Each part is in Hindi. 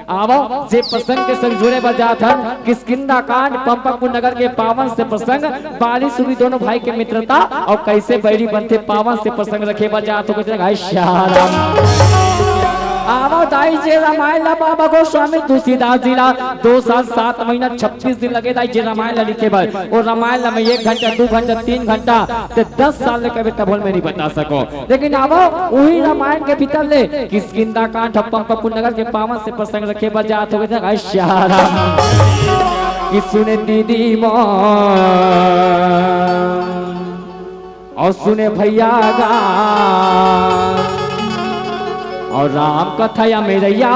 आवो जे प्रसंग के संग जुड़े बजात हन किष्किंधा कांड पंपापुर नगर के पावन से प्रसंग बाली सुबी दोनों भाई के मित्रता और कैसे बैरी बनते पावन से प्रसंग रखे बजात हो भाई श्याम आवो दाई जे रामायण बाबा गोस्वामी तुलसीदास जी ला 2 साल 7 महीना 26 दिन लगे दाई जे रामायण लिखे भाई और रामायण में 1 घंटा 2 घंटा 3 घंटा ते 10 साल ले कभी तब में नहीं बता सको लेकिन आवो वही रामायण के भीतर ले किष्किंधा कांड पंपापुर नगर के पावन से प्रसंग रखे बजात हो गए श्याम कि सुने दीदी मां और सुने भैया गा और राम कथया मेरैया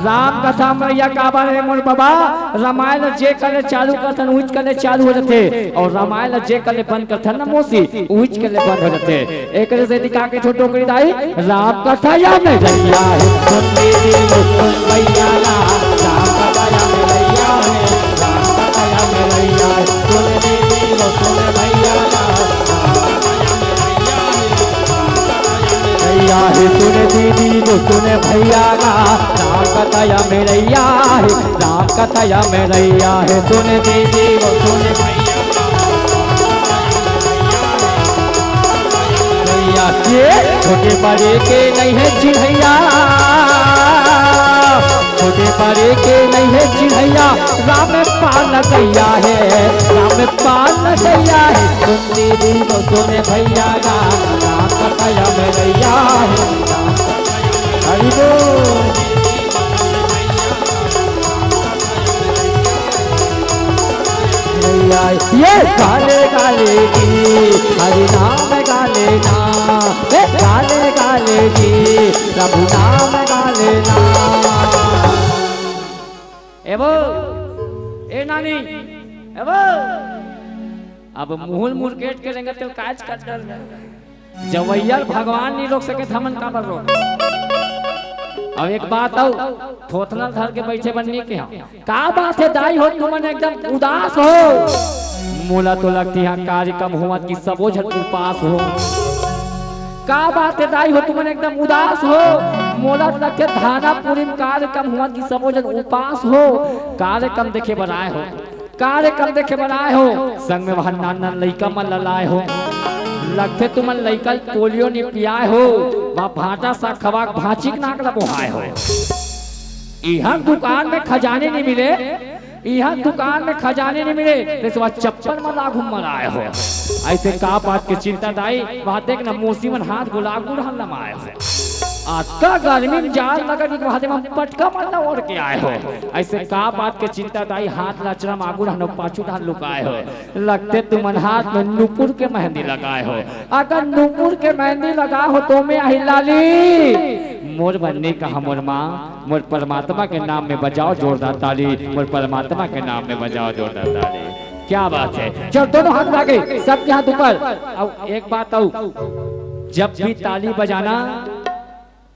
राम कथा मैया का बारे मोर बाबा रामायण जे करे चालू करथन उच करे चालू हो जाते और रामायण जे करे बंद करथन न मोसी उच करे बंद हो जाते एक से दिखा के छोटो करी दाई राम कथया मेरैया सुन मेरी सुन भैया राम कथया मेरैया राम कथया मेरैया सुन मेरी सुन भैया सुने दीदी वो सुने भैया का राम कथया मेरैया है राम कथया मेरैया है सुने दीदी वो सुने भैया ये छोटे बड़े के नहीं है चिढ़ैया छोटे बड़े के नहीं है चिढ़ैया राम पाल गैया है राम पाल गैया है सुन दीदी वो सुने भैया का राम कथया मेरैया है हरि बोल ये गाले गाले जी हरि नाम गाले ना गाले गाले जी प्रभु नाम गाले ना एवो ए नानी एवो अब मुहुल मुरकेट के रेंगे तो काज कर डर जवैया भगवान नहीं रोक सके थमन का पर रोक अब एक बात आओ थोथना धर के बैठे बनने के का बात है दाई हो तुमन एकदम उदास हो मोला तो लगती है कार्यक्रम हुआ कि सबो जन उपास हो का बात है दाई हो तुमन एकदम उदास हो मोला तो लगते धानापुरी में कार्यक्रम हुआ कि सबो जन उपास हो कार्यक्रम देखे बनाए हो कार्यक्रम देखे बनाए हो संग में वहां नाना लइका मन ललाए हो लगते तुमन लइकल पोलियो नहीं पियाए हो वहां भाटा सा खवा भांची नाक लगोहाए हो यहाँ दुकान में खजाने नहीं मिले यहाँ दुकान में खजाने नहीं मिले तो चप्पल में लागू मराए हो ऐसे का बात की चिंता दाई वहां देख ना मोसी मन हाथ गुलाब गुड़हल लमाए हो आता गर्मी में जाल लगा कि वहां में पटका मरना ओढ़ के आए हो ऐसे का बात के चिंता दाई हाथ लाचरा मागू रहनो पाछू ढाल लुकाए हो लगते तुमन हाथ में नुपुर के मेहंदी लगाए हो अगर नुपुर के मेहंदी लगा हो तो मैं हिलाली मोर बनने का मोर माँ मोर परमात्मा के नाम में बजाओ जोरदार ताली मोर परमात्मा के नाम में बजाओ जोरदार ताली क्या बात है चल दोनों हाथ लागे सबके हाथ ऊपर अब एक बात आओ जब भी ताली बजाना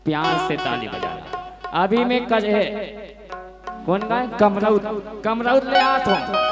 प्यार से ताली बजाना अभी में कज है कौन गाय कमरौत ले आत हो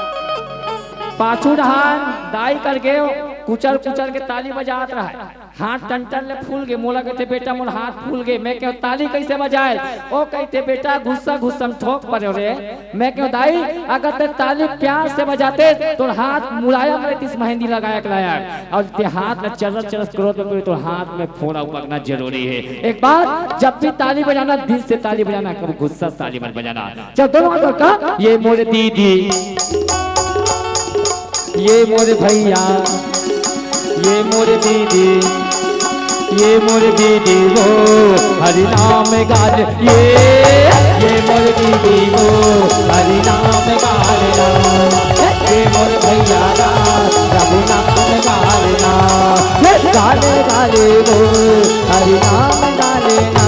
पाछू ढहान दाई कर गए कुचल कुचल के ताली बजात रहा है हाथ टन ले फूल गए मोला कहते बेटा मोर हाथ फूल गए मैं क्यों ताली कैसे बजाए ओ कहते बेटा गुस्सा गुस्सा ठोक पड़े रे मैं क्यों दाई अगर ते ताली प्यार से बजाते तो हाथ मुलायम रहती इस मेहंदी लगाया लाया और ते हाथ में चरस चरस क्रोध में तो हाथ में फोड़ा उपकना जरूरी है एक बार जब भी ताली बजाना दिल से ताली बजाना कभी गुस्सा ताली मत बजाना चल दोनों हाथों का ये मोरे दीदी ये मोरे भैया ये मोरे दीदी ये मोरे दीदी वो हरि नाम गाल ये मोरे दीदी वो हरि नाम गालना ये मोरे भैया का प्रभु नाम गालना गाले गाले वो हरि नाम गालना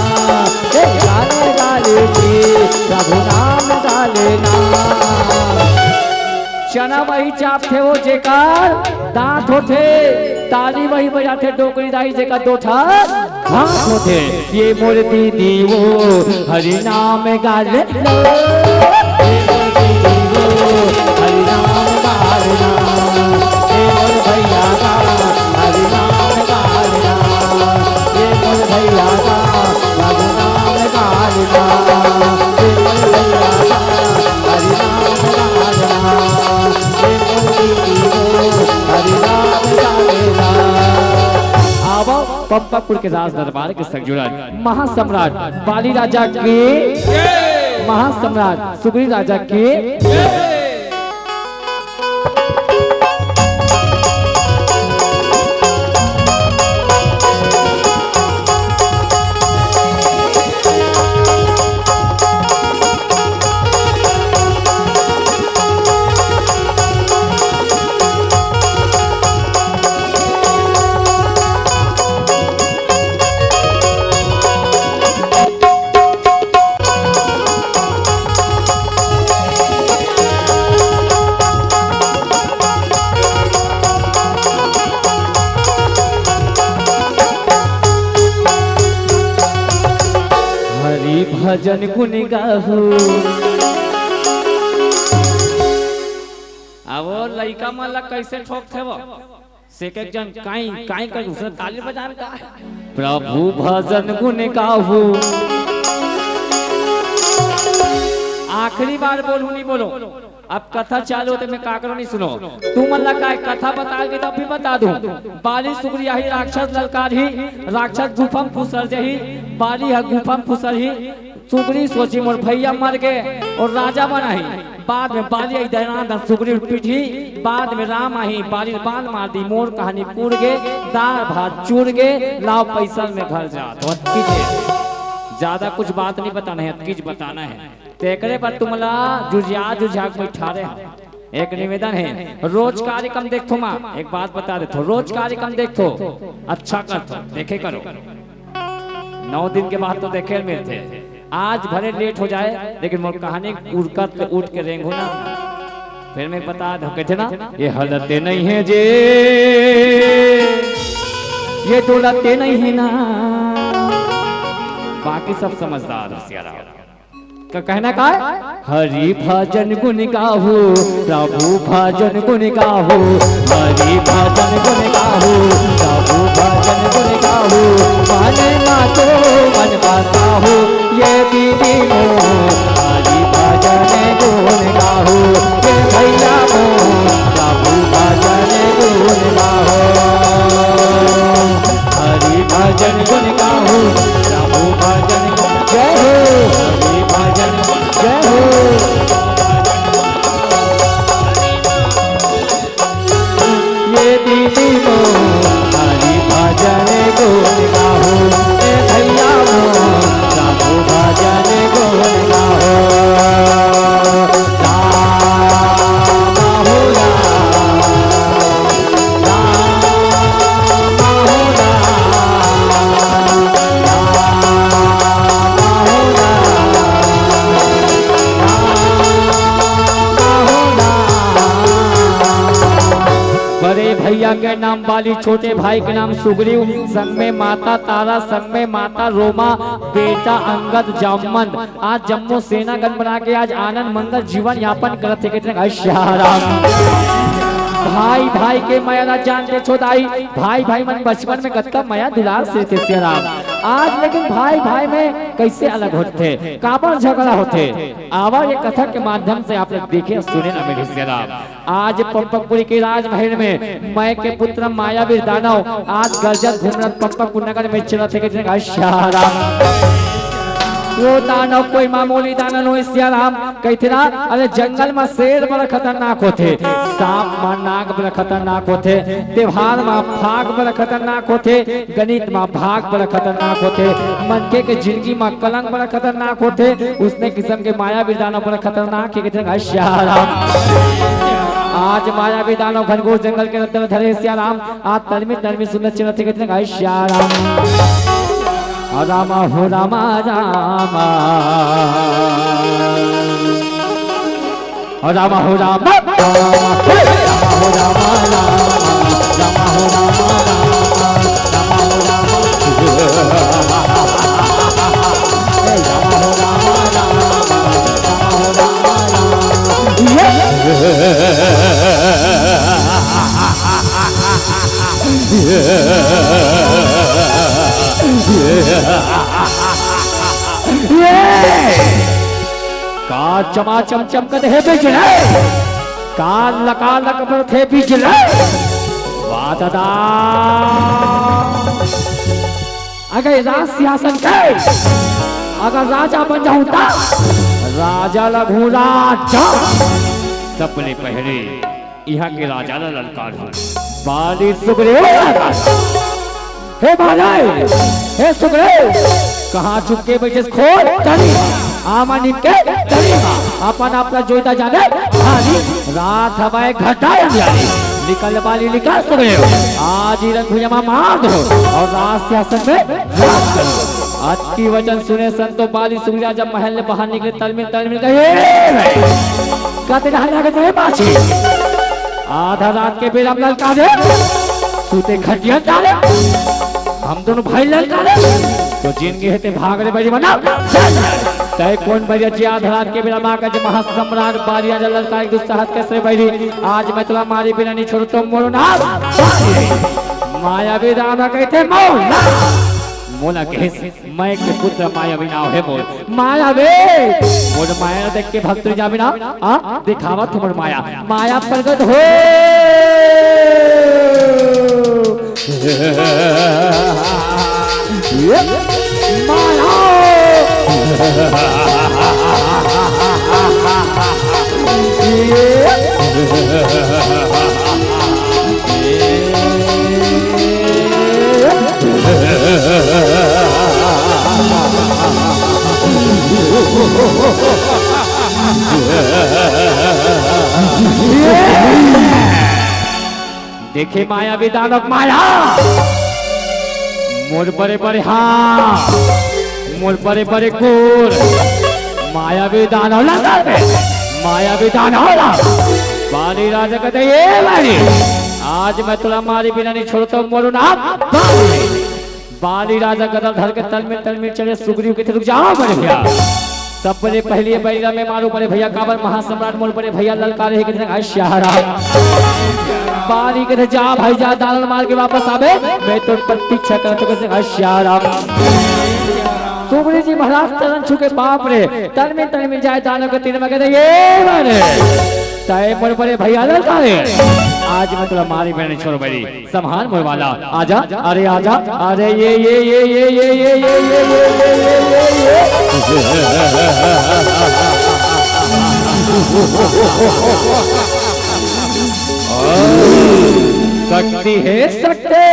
गाले गाले प्रभु नाम गालना चना वही चापते हो जेकर दांत होते ताली वही बजाते डोकरी दाई जेकर दो हाथ होते ये मोर दीदी वो हरि नाम गाले लो ये मोर दीदी वो हरि नाम गालना ये मोर भैया का हरि नाम गालना पंपापुर के राज दरबार के संग जुड़ा महासम्राट बाली राजा के, महासम्राट सुग्रीव राजा के। भजन गुण गाहू अब लड़का मन कैसे ठोक थे वो से एक जन काई काई कर उसने ताली बजान का प्रभु भजन गुण गाहू। आखिरी बार बोलू नहीं बोलो, अब कथा चालू होते मैं काकरो नहीं सुनो। तू मन लगा कथा बता के तब भी बता दूं। बाली सुग्रीव ही राक्षस ललकार ही राक्षस गुफम फुसर जही बाली है गुफम फुसर ही सुग्रीव सोची मोर भैया मर गए और राजा बना ही। बाद में बाली दैना सुग्रीव पीठी, बाद में राम आई बाली बाल मार दी मोर कहानी पूर गए दाल भात चूर गए लाओ पैसा में घर जा। ज्यादा कुछ बात नहीं बताना है, किच बताना है तेकरे पर तुमला जुझा बैठा रहे। एक निवेदन है रोज कार्यक्रम देखो माँ, एक बात बता दे रोज कार्यक्रम देखो अच्छा कर देखे करो। 9 दिन के बाद तो देखे मिलते, आज भले लेट हो जाए लेकिन मोर कहानी उठ के रेंगो ना फिर मैं बता दो कहते ना ये हालतें नहीं है जे ये दौलतें नहीं है ना, बाकी सब समझदार का कहना का हरि भजन गुण गाहू प्रभु भजन गुण गाहू हरि भजन गुण गाहू प्रभु भजन गुण गाहू मन मातो मन बासाहू ये दीदी मो हरि भजन गुण गाहू ये भैया मो प्रभु भजन गुण गाहू हरि भजन गुण गाहू प्रभु भजन जय हो हरि भजन जय हो। ये दीदी मो हरि भजन गुण गाहू ये भैया मो प्रभु भजन गुण गाहू। भैया के नाम बाली, छोटे भाई के नाम सुग्रीव, संग में माता तारा, संग में माता रोमा, बेटा अंगद जामवंत। आज जम्मू सेना गण बना के आज आनंद मंगल जीवन यापन करते भाई भाई के माया जानते छोदाई भाई भाई मन बचपन में कत्ता माया दुलार से थे सियाराम। आज लेकिन भाई भाई में कैसे अलग होते काबर झगड़ा होते आवा ये कथा के माध्यम से आप लोग देखे सुने ना मेरे सियाराम। आज पंपापुरी के राजमहल में मैं के पुत्र मायावीर दानव आज गरजत घूमरत पंपापुर नगर में चला थे वो दानव कोई मामूली दानव हो सियाराम कहते ना अरे जंगल में शेर बड़ा खतरनाक होते, सांप में नाग बड़ा खतरनाक होते, त्योहार में फाग बड़ा खतरनाक होते, गणित में भाग बड़ा खतरनाक होते, मनके के जिंदगी में कलंक बड़ा खतरनाक होते, उसने किस्म के मायावीर दानव बड़ा खतरनाक है सियाराम। आज मायावी दानव घनघोर जंगल के अंदर धरे सियाराम आज तलमी सुनत चलते कहते सियाराम। रामा हो रामा रामा रामा हो रामा रामा हो रामा रामा हो रामा रामा हो रामा का चमाचम चमकत है बिजले कान लका लक थे बिजले वादा अगर राज सिंहासन के अगर राजा बन जाऊं तो राजा लगू राजा। सबने पहले यहाँ के राजा ला ललकार हो बाली सुग्रीव। हे बालाई हे सुग्रीव कहाँ चुपके बैठे खोल चली आमानी के चली अपन अपना जोईता जाने हानी रात हवाए घटाया जानी निकल बाली निकल सुग्रीव आज ही रंग भुजमा मार दो और राज सिंहासन में राज करो। आज की वचन सुने संतो बाली सुग्रीव जब महल में बाहर निकले तलमिल कहे कहते रहने बाछी आधा रात के बेर हम ललकारे सूते खटिया डाले हम दोनों भाई ललकारे तो जिनके हेते भाग रे बड़ी बना तय कौन बढ़िया जी आधा रात के बेर मां का जो महासम्राट बारिया ललकारे दुस्साहस कैसे बैठी आज मैं तुला मारी बिना नहीं छोड़ू तो मोरो ना माया विदाना कहते मोला मोला कहे मैं के पुत्र माया बिना है मोल माया वे मोर माया देख के भक्त जा बिना आ दिखावा तुमर माया माया प्रगट हो माया देखे माया विदानक माया मोर बड़े बड़े हाथ मोर बड़े बड़े कोर माया विदान माया विदान बाली राजा कहते ये बाली आज मैं तुला मारी बिना नहीं छोड़ता मोरू ना बाली राजा गदल धर के तल में चले सुग्रीव के रुक जाओ बड़े भैया सब बड़े पहले बैरा में मारो बड़े भैया काबर महासम्राट मोर बड़े भैया ललकारे के आश्यारा बाली के जा भाई जा दाल मार के वापस आवे मैं तो प्रतीक्षा करता हूं आश्यारा सुग्रीव जी महाराज चरण छुके बाप रे तल में जाए दानों के तीर में कहते ये मारे ताए मोर बड़े भैया ललकारे आज मैं तुला मारी बहन छोड़ बड़ी सम्हान मोर वाला आजा अरे आजा अरे ये शक्ति है शक्ति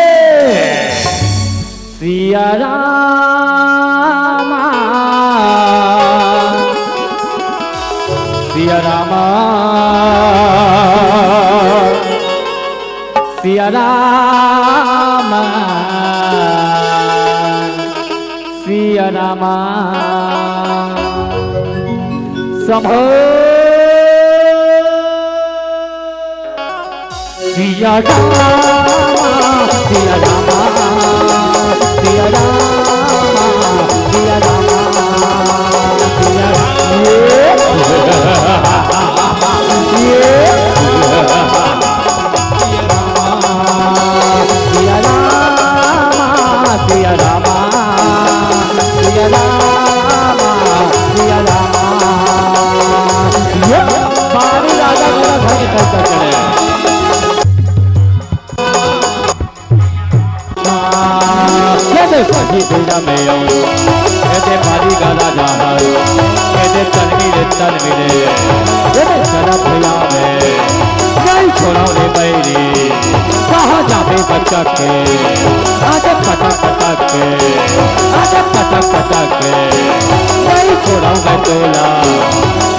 सिया रामा सिया रामा सिया रामा सिया रामा समो सिया रामा सिया रामा सिया रामा सिया रामा सिया बच्चा के आजा पटक पटक के आजा पटक पटक के नहीं छोड़ाऊंगा तोला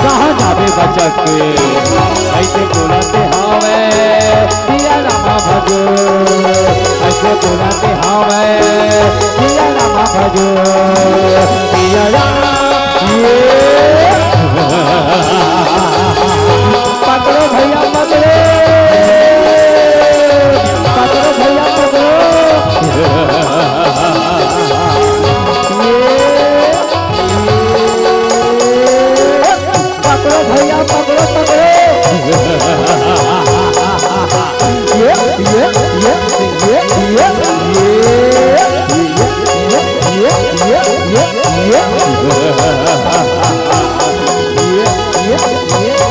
कहाँ जावे बच्चा के ऐसे बोलाते हावे सिया रामा भजो ऐसे बोलाते हावे सिया रामा भजो सिया रामा पकड़ो भैया पकड़ो भैया पकड़ो पकड़ो भैया पकड़ो पकड़ो ये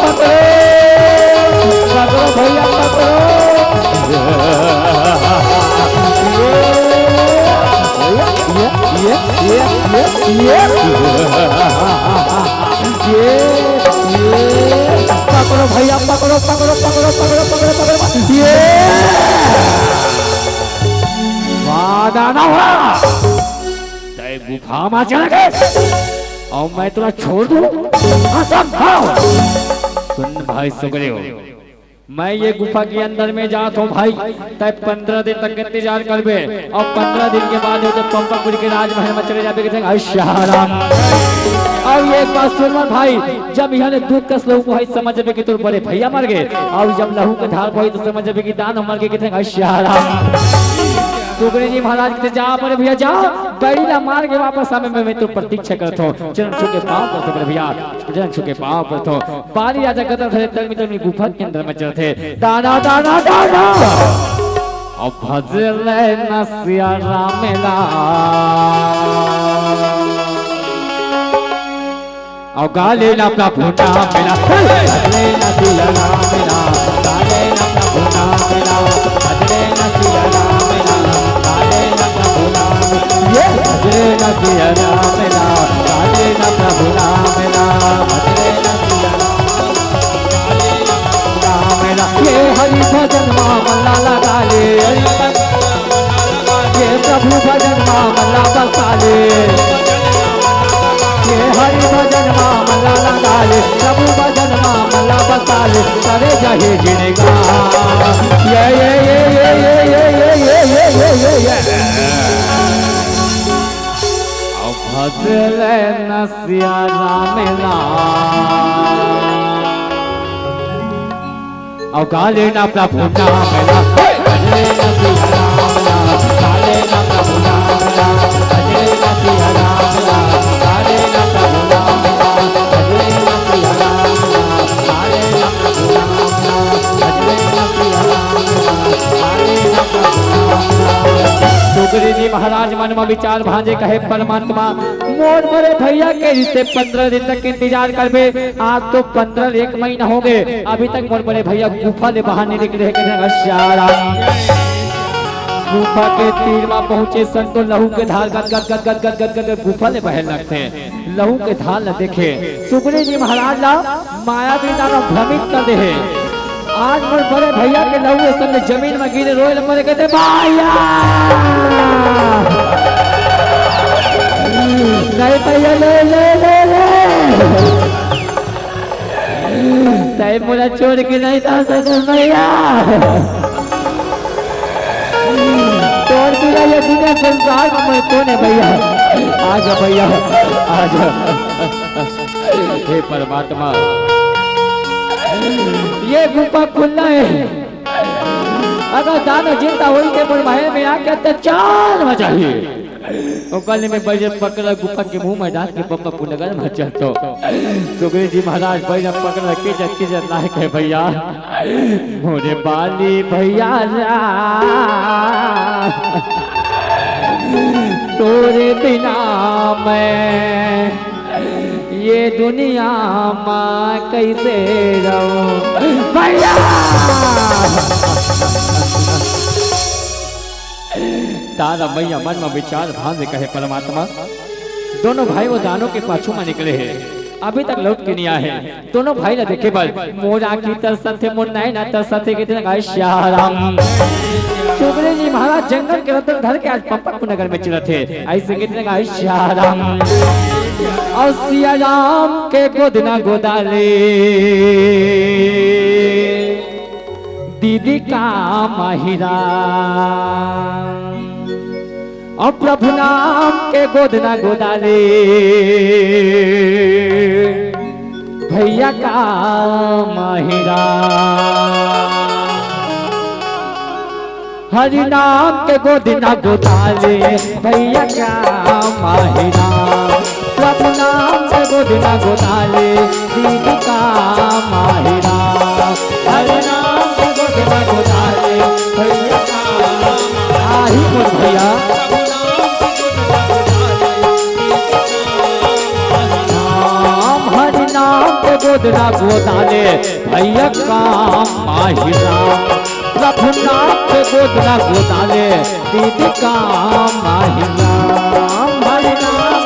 पकड़ो पकड़ो भैया पकड़ो पकड़ो भैया पकड़ो पकड़ो पकड़ो पकड़ो पकड़ो पकड़ो ये वादा हुआ तय गुफा में चल गए और मैं तुम्हें छोड़ दूं असंभव। सुन भाई सुग्रीव मैं ये गुफा के अंदर में जाता हूँ भाई तय 15 दिन तक इंतजार करबे और 15 दिन के बाद तो पंपापुर के राजमहल में चले जाबे के अश्याराम। और ये एक बात सुन भाई जब यहाँ दुख कस लहू भाई समझ जाबे कि तोर बड़े भैया मर गए और जब लहू के धार भाई तो समझ जाबे कि दान मर गए के अश्याराम। सुग्रीव जी महाराज कहते जा बड़े भैया जा बैरीला मार के वापस आवे मैं तो प्रतीक्षा करत हूं चरण छू के पांव पड़तो बड़े भैया चरण छू के पांव पड़तो बारी राजा कहता थे तलमी गुफा के अंदर में चलते दाना दाना दाना और भजले नसिया रामेला और गाले ना प्रभु नाम मेरा भजले नसिया रामेला गाले ना प्रभु नाम मेरा भजले नसिया रामेला गाले ना प्रभु नाम ये भजले नसिया रामेला गाले ना प्रभु नाम मेरा भजले नसिया रामेला ये हरि भजन मामला लगा ले ये प्रभु भजन मामला बसा ले ये हरि भजन मामला लगा ले प्रभु भजन मामला बसा ले करे जाहे जिनेगा भजले नसिया रामेला और गाले ना प्रभु नामेला भजले नसिया रामेला गाले ना प्रभु नामेला भजले नसिया रामेला गाले ना प्रभु नामेला भजले नसिया रामेला गाले ना प्रभु नामेला भजले नसिया रामेला गाले ना प्रभु नामेला। सुग्रीव जी महाराज मन में विचार भांजे कहे परमात्मा मोर बड़े भैया के रिश्ते 15 दिन तक इंतजार करबे आज तो 15 एक महीना हो गए अभी तक मोर बड़े भैया गुफा ले बाहर नहीं निकले गुफा के तीर में पहुंचे सन तो लहू के धार गद गद गद गद गद गद गद गुफा ले बहन लगते लहू के धार न देखे सुग्रीव जी महाराज ला माया बिना भ्रमित कर दे आज मोर बड़े भैया के लहू सब जमीन में गिरे रोए मरे कहते भैया नहीं भैया ले ले ले ले तय मोला छोड़ के नहीं जा सकते भैया तोड़ दिया ये दुनिया संसार में कौन है भैया आजा भैया आजा हे परमात्मा ये गुफा खुलना है अगर दानो जिंदा हुई के मोर भाई में आके तो चाल मचाइए और गले में बजे पकड़ गुफा के मुंह में डाल के पप्पा पुनगर में चलतो सुग्रीव जी महाराज बजे पकड़ के जत लायक है भैया मोरे बाली भैया तोरे बिना मैं ये दुनिया माँ कैसे रहूं भैया तारा मैया मन में विचार भान कहे परमात्मा दोनों भाई वो दानों के पाछू में निकले हैं अभी तक लौट के नहीं आए दोनों भाई ना देखे बल मोरा की तरसत थे मोर नहीं ना तरसत थे कितने गाय श्याराम सुग्रीव जी महाराज जंगल के रतन धर के आज पंपापुर नगर में चले थे ऐसे कितने गाय श्याराम और सिया राम के गोदना गोदाले दीदी का माहिरा और प्रभु नाम के गोदना गोदाले भैया का माहिरा हरि नाम के गोदना गोदाले भैया का माहिरा प्रभु नाम के गोदना गोदाले दीदी का माहिरा हरि नाम के गोदना गोदाले भैया का आही बोल भैया गोदना गोदना गोदाले भैया काम माही राम। प्रभु नाम पे गोदना गोदाले दीदी काम माही राम। हरि नाम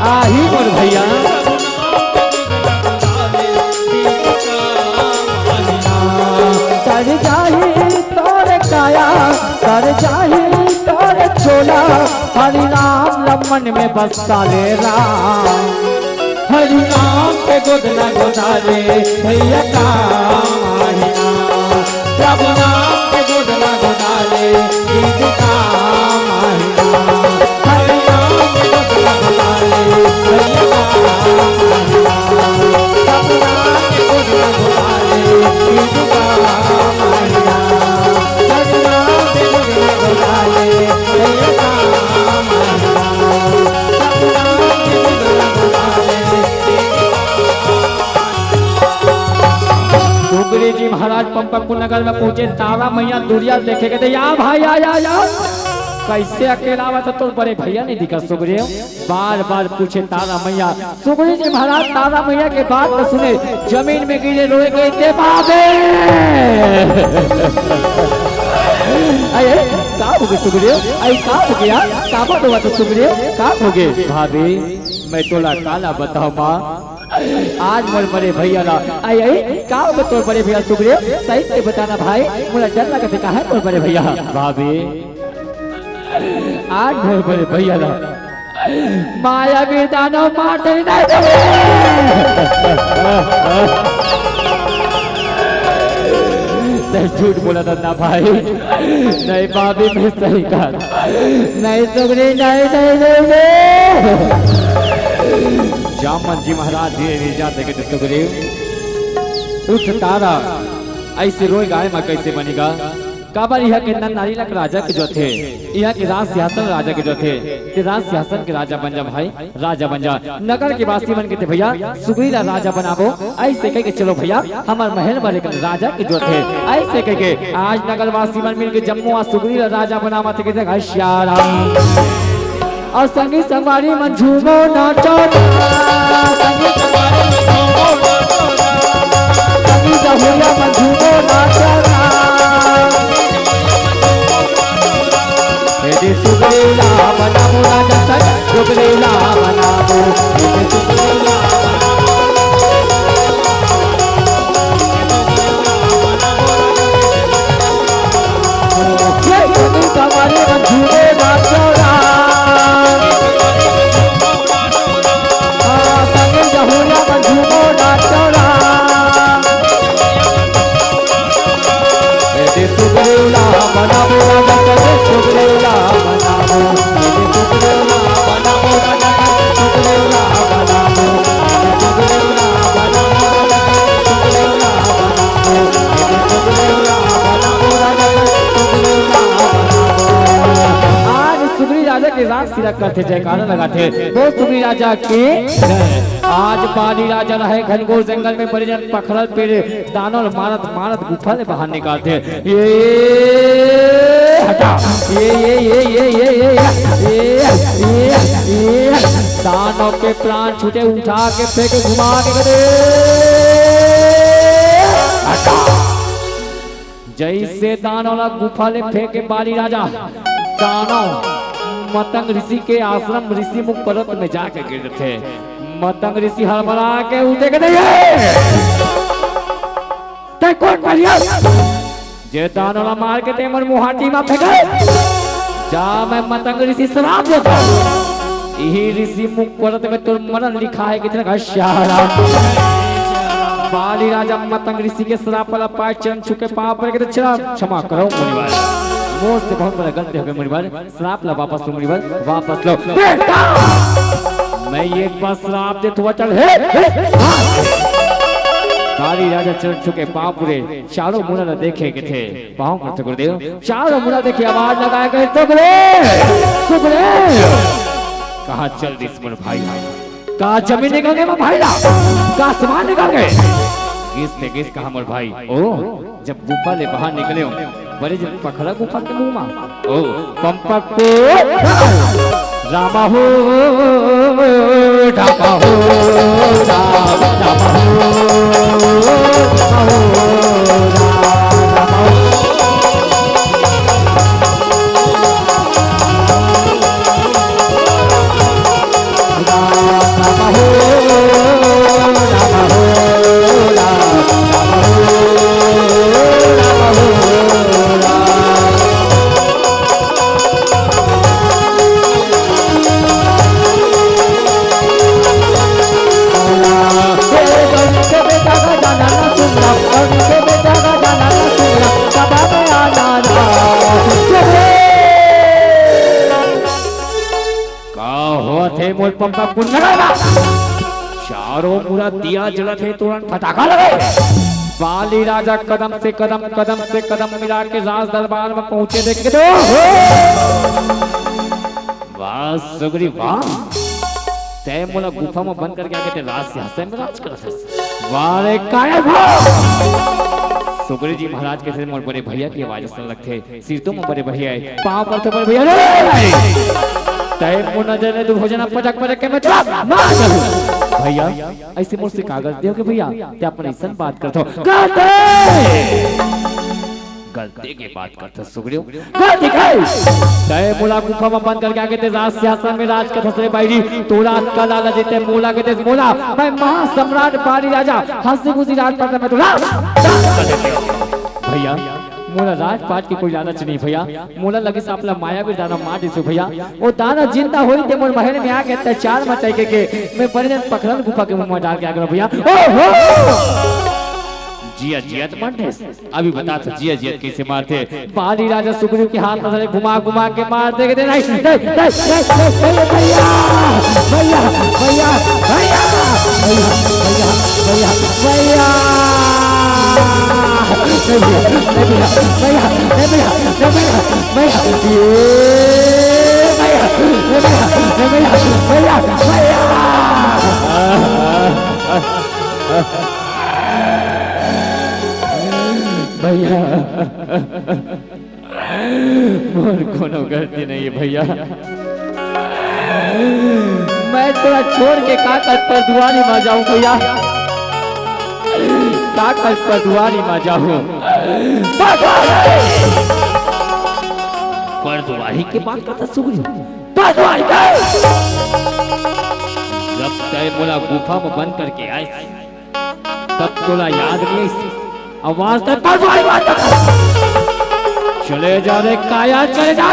आही मोर भैया कर जाही तोरे काया कर जाही तोरे चोला। हरि नाम लमन में बसता ले राम। हरि नाम पे गोदना गोदाले भैया काम आही राम। प्रभु नाम पे गोदना गोदाले दीदी काम आही राम। हरि नाम पे गोदना गोदाले भैया काम आही राम। प्रभु नाम पे गोदना गोदाले दीदी काम आही राम। हरि नाम पे गोदना गोदाले भैया काम आही राम। प्रभु नाम पे गोदना गोदाले सुग्रीव जी महाराज पंपकपुर नगर में पहुंचे। तारा मैया दूरिया देखे गए या भाई या कैसे अकेला आवा तो बड़े भैया नहीं दिखा। सुग्रीव बार बार पूछे तारा मैया। सुग्रीव जी महाराज तारा मैया के बात न सुने जमीन में गिरे रोए गए थे बाबे। अरे का हो गया सुग्रीव? आई का हो गया? का बात हुआ तो सुग्रीव? का हो गए भाभी? मैं तोला काला बताओ माँ आज मोर बड़े भैया ला आई का हो तोर बड़े भैया सुग्रीव सही से बताना भाई मुझे डर लगा कहा है तोर बड़े भैया। भाभी आज मोर बड़े भैया ला माया भी दानव मार नहीं झूठ बोला था ना भाई। नहीं भाभी मैं सही कहा नहीं सुग्रीव नहीं जामन जी महाराज धीरे जाते कहते सुग्रीव उठ तारा ऐसे रोए गाय में कैसे बनेगा। काबर यह के नारी लक राजा के जो थे यह के राज सिंहासन राजा के जो थे ते राज सिंहासन के राजा बन जा भाई राजा बन जा। नगर के वासी बन के थे भैया सुग्रीव राजा बनाबो ऐसे कह के चलो भैया हमार महल वाले राजा के जो थे ऐसे कह के आज नगर वासी बन मिल के जम्मू आ सुग्रीव राजा बनावा थे के श्यारा और संगी संगवारी मन झूमो नाचो संगी जहुरिया मन झूमो नाचो यदि सुग्रीला बनाबो राजा सच सुग्रीला बनाबो यदि सुग्रीला संगी संगवारी मन झूमो नाचो सुग्रीला बनाबो राजा सुग्रीला बनाबो सुग्रीला बनाबो राजा सुग्रीला बनाबो सुग्रीला बनाबो सुग्रीला बनाबो सुग्रीला बनाबो राजा सुग्रीला बनाबो। आज सुग्रीव राजा के राज सिरा करते जयकारा लगाते वो सुग्रीव राजा के आज पाली राजा रहे घनघोर जंगल में बड़े जन पखरल पेड़ दानव मारत मारत गुफा से बाहर निकालते ये हटा ये दानव के प्राण छूटे उठा के फेंके घुमा के गए हटा। जैसे दानव गुफा ले फेंके बाली राजा दानव मतंग ऋषि के आश्रम ऋषि मुख पर्वत में जाके गिरते थे। मतंग ऋषि हड़बड़ा के उठे के नहीं कौन मारिया जे दानव मार के तेमर मुहाटी में फेंके जा मैं मतंग ऋषि श्राप देता यही ऋषि मुख पर्वत में तुर मरण लिखा है कितने घश्यारा। बाली राजा मतंग ऋषि के श्राप वाला पाय चरण छुके पांव पर के क्षमा करो मुनिवर मोह से बहुत बड़ा गलती हो गई मुनिवर श्राप ला वापस लो मुनिवर वापस लो मैं ये बस श्राप दे तो चल बाली राजा चरण छुके पांव पूरे चारों मुना देखे के थे पांव करते गुरुदेव चारों मुना देखे आवाज लगाया गए कहा चल दुश्मन भाई कहा जमीन निकल गए भाई कहा सामान निकल गए घिस कहा मोर भाई ओ जब गुफा ले बाहर निकले हो बड़े जब पखड़ा गुफा के मुंह में ओ पंपक रामा हो ढाका हो रामा मोल पंपा चारों पूरा दिया जलत है तुरंत फटाका लगे बाली राजा कदम से कदम मिला के राज दरबार में पहुंचे देख के वाह सुग्री वाह तय मोला गुफा में बंद करके आके राज सिंहासन में राज करत है वाह रे काया सुग्री जी महाराज के मोर बड़े भैया की आवाज सुन लगते सिर तो में बड़े भैया है पांव पर तो बड़े भैया तय मो नजर ने तू भोजना पटक के मैं भैया ऐसे मोर से कागज दियो के भैया ते अपन ऐसन बात करतो गलती की बात करतो सुग्रीव गलती kai तय मोला गुफा में बंद करके आके ते राज सिंहासन में राज करत रे भाई तोरा का लाला जीते मोला के देश मोला मैं महा सम्राट बाली राजा हंसी खुशी राज पर मैं तोरा भैया मोला राजपाट की कोई लालच नहीं भैया मोला लगे से अपना माया भी दाना मार दिसो भैया वो दाना जिंदा होई ते मोर महल में आके अत्याचार मचाई के मैं परिजन पखरन गुफा के मुंह में डाल के आ गया भैया ओहो जिया जियत मारते अभी बता तो जिया जियत कैसे मारते बाली राजा सुग्रीव के हाथ में घुमा के मार दे के नहीं भैया भैया भैया भैया भैया भैया भैया भैया मोर कोनो गलती नहीं है भैया मैं थोड़ा छोड़ के काकत पर दुआरी में जाऊं भैया काकत पर दुआरी में जाऊं पर दुआरी के बात करता सुग्रीव जब तय मोला गुफा में बंद करके आए तब तोला याद नहीं आवाज तक चले जा रे काया चले जा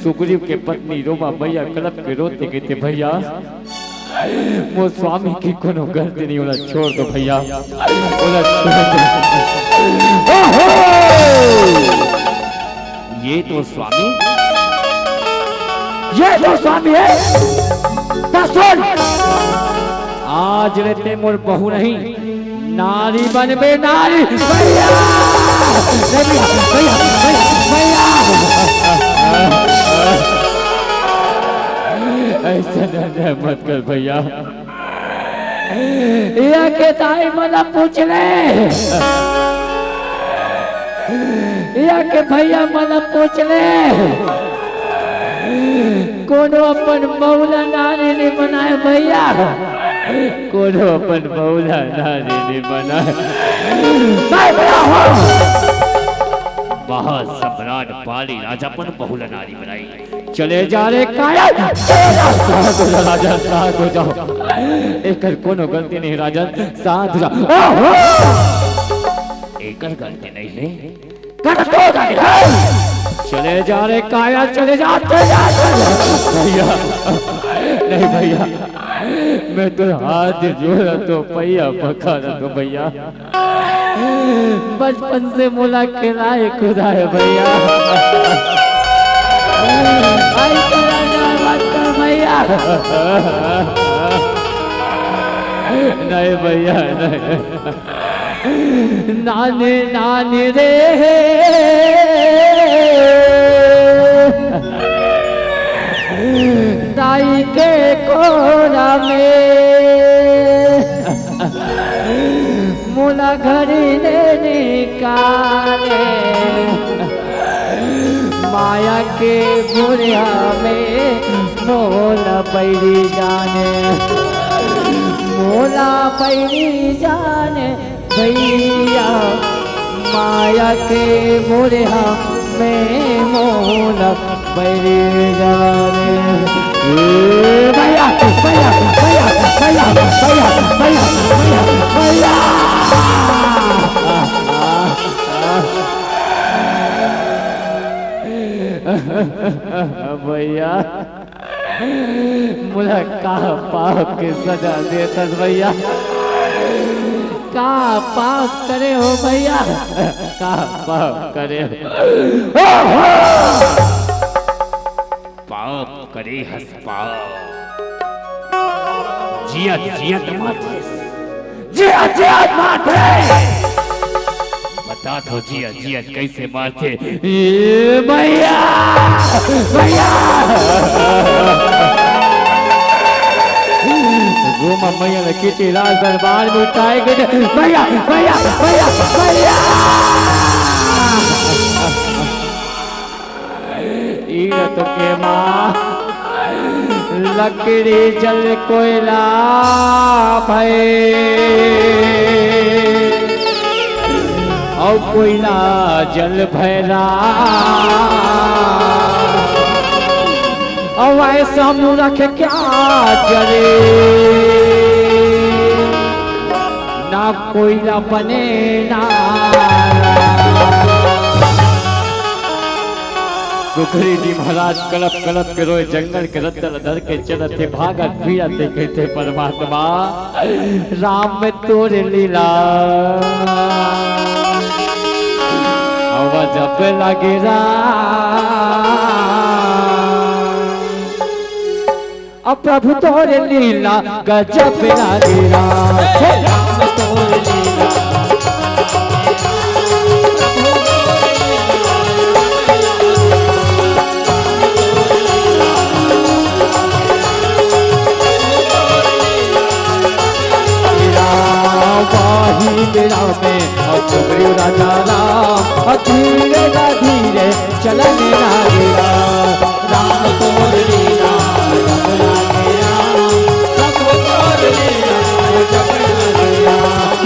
सुग्रीव के पत्नी रोमा भैया कलप के रोते कहते भैया वो स्वामी की कोनो गलती नहीं होला छोड़ दो भैया ये तो स्वामी है आज रहते मोर बहू नहीं नारी बनबे नारी भैया ऐसा मत कर भैया या के ताई मला पूछ ले या के भैया मला पूछ ले कोनो अपन मौला नारी ने बनाए भैया कोनो अपन मौला नारी ने बनाए बहुत सम्राट बाली राजा पर बहुला नारी बनाई चले जा रे काया राजा साथ हो जाओ एकर कोनो गलती नहीं राजा साथ हो जाओ एकर गलती नहीं है कर तो चले जा रे काया चले जा भैया नहीं भैया मैं तो हाथ जोड़ा तो भैया पका तो भैया बचपन से मोला खिलाए खुदाए भैया भैया नहीं भैया नहीं नानी नानी रे दाई के कोरा में मोला घड़ी लेने जाने माया के बुरिया में मोला पैरी जाने मोला पैरी जाने भैया माया के बुरिया में मोला पैरी जाने भैया भैया भैया भैया भैया भैया भैया भैया मुझे का पाप के सजा देता भैया का पाप करे हो भैया का पाप करे हो पाप करे हस पाप जियत जियत माथे जियत जियत माथे बता दो जियत जियत कैसे माथे भैया भैया गोमा मैया ने किसी लाल दरबार में उठाए गए भैया भैया भैया भैया तो के माँ लकड़ी जल कोयला भय और कोयला जल भैरा और ऐसा मूर्ख क्या करे ना कोयला बने ना सुखरी जी महाराज कलप कलप के रोए जंगल के रत्तल धर के चलते भागत फिरते कहते परमात्मा राम में तोरे लीला आवाज अब लगे अब प्रभु तोरे लीला गजब लगे राम तोरे लीला मेरा में सुग्रीव राजा राम धीरे ना धीरे चलने लागेगा राम तोड़ लीला